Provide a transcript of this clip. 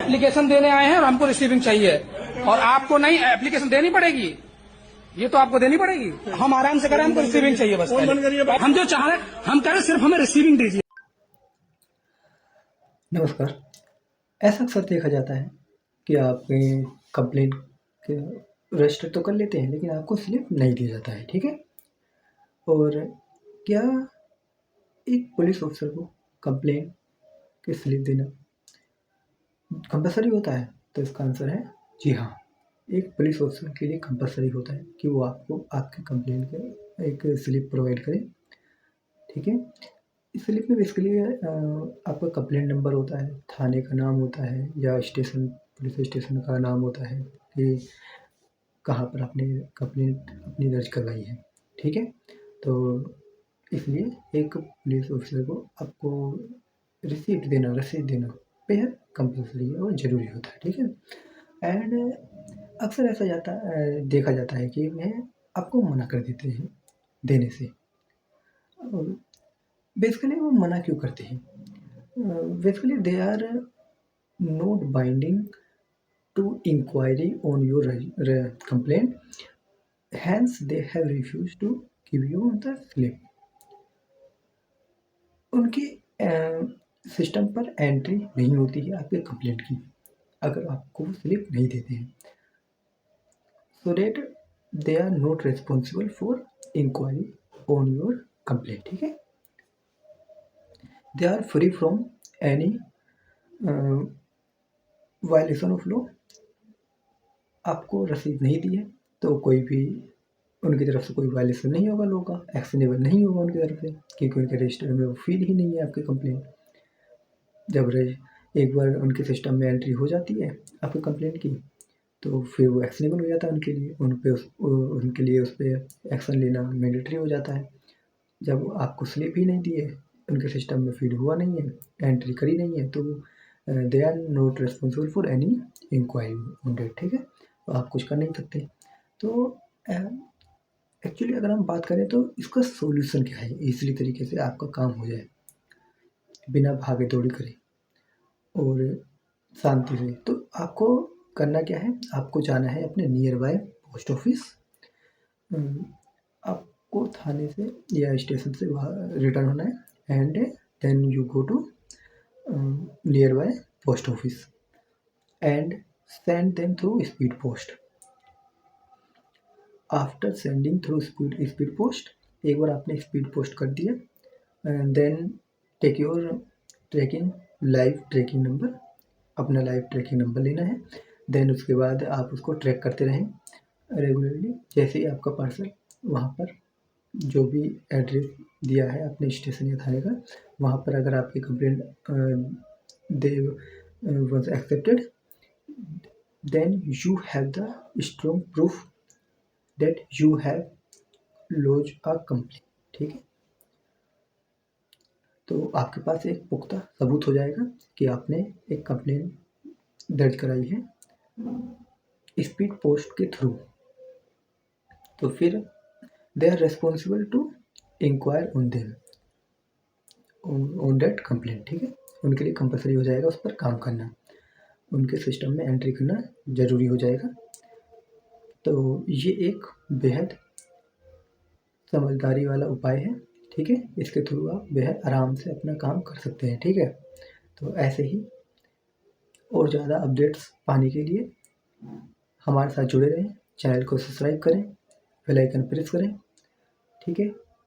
Application देने आए हैं और हमको रिसीविंग चाहिए और आपको नहीं एप्लीकेशन देनी पड़ेगी, ये तो आपको देनी पड़ेगी। हम आराम से करें, हमको रिसीविंग चाहिए बस। हम जो चाह रहे हैं हम कह रहे हैं सिर्फ हमें रिसीविंग दीजिए। नमस्कार। ऐसा अक्सर देखा जाता है कि आप कंप्लेंट के रजिस्टर तो कर लेते हैं लेकिन आपको स्लिप नहीं दिया जाता है, ठीक है। और क्या एक पुलिस ऑफिसर को कंप्लेंट की स्लिप देना कंपलसरी होता है? तो इसका आंसर है जी हाँ। एक पुलिस ऑफिसर के लिए कंपलसरी होता है कि वो आपको आपके कंप्लेंट का एक स्लिप प्रोवाइड करे, ठीक है। इस स्लिप में बेसिकली आपका कंप्लेंट नंबर होता है, थाने का नाम होता है या स्टेशन पुलिस स्टेशन का नाम होता है कि कहाँ पर आपने कंप्लेंट अपनी दर्ज करवाई है, ठीक है। तो इसलिए एक पुलिस ऑफिसर को आपको रसीद देना बेहद कंपल्सरी है और ज़रूरी होता है, ठीक है। एंड अक्सर देखा जाता है कि वह आपको मना कर देते हैं देने से। बेसिकली वो मना क्यों करते हैं? Basically they are not binding to inquiry on your complaint, hence they have refused to give you the slip. उनकी सिस्टम पर एंट्री नहीं होती है आपके कंप्लेंट की अगर आपको वो स्लिप नहीं देते हैं, so that they are not responsible for inquiry on your complaint, ठीक है। They are free from any violation of law. आपको रसीद नहीं दी है तो कोई भी उनकी तरफ से कोई वायलेशन नहीं होगा, लॉ का एक्शनेबल नहीं होगा उनकी तरफ से, क्योंकि उनके रजिस्टर में वो फील ही नहीं है आपकी कंप्लेंट। जब एक बार उनके सिस्टम में एंट्री हो जाती है आपकी कंप्लेंट की तो फिर वो एक्शनेबल हो जाता है उनके लिए, उनके लिए उस पर एक्शन लेना मैंडेटरी हो जाता है। जब आपको स्लिप ही नहीं दी है, उनके सिस्टम में फीड हुआ नहीं है, एंट्री करी नहीं है, तो they are not responsible for any inquiry on date, ठीक है। तो आप कुछ कर नहीं सकते। तो एक्चुअली अगर हम बात करें तो इसका सॉल्यूशन क्या है, इजीली तरीके से आपका काम हो जाए बिना भागे दौड़ी करे और शांति से। तो आपको करना क्या है, आपको जाना है अपने नियर बाय पोस्ट ऑफिस। आपको थाने से या स्टेशन से रिटर्न होना है and then you go to nearby post office and send them through speed post. After sending through speed post, एक बार आपने स्पीड पोस्ट कर दिया, then take your live tracking number, अपना लाइव ट्रैकिंग नंबर लेना है। Then उसके बाद आप उसको ट्रैक करते रहें रेगुलरली। जैसे ही आपका पार्सल वहाँ पर जो भी एड्रेस दिया है अपने स्टेशन या थाने का, वहाँ पर अगर आपकी complaint they was accepted, then you have the strong proof that you have lodge a complaint, ठीक है। तो आपके पास एक पुख्ता सबूत हो जाएगा कि आपने एक कंप्लेंट दर्ज कराई है स्पीड पोस्ट के थ्रू। तो फिर they are responsible to inquire on them on that complaint, ठीक है। उनके लिए कंपलसरी हो जाएगा उस पर काम करना, उनके सिस्टम में एंट्री करना ज़रूरी हो जाएगा। तो ये एक बेहद समझदारी वाला उपाय है, ठीक है। इसके थ्रू आप बेहद आराम से अपना काम कर सकते हैं, ठीक है। तो ऐसे ही और ज़्यादा अपडेट्स पाने के लिए हमारे साथ जुड़े रहें, चैनल को सब्सक्राइब करें, बेल आइकन प्रेस करें, ठीक है।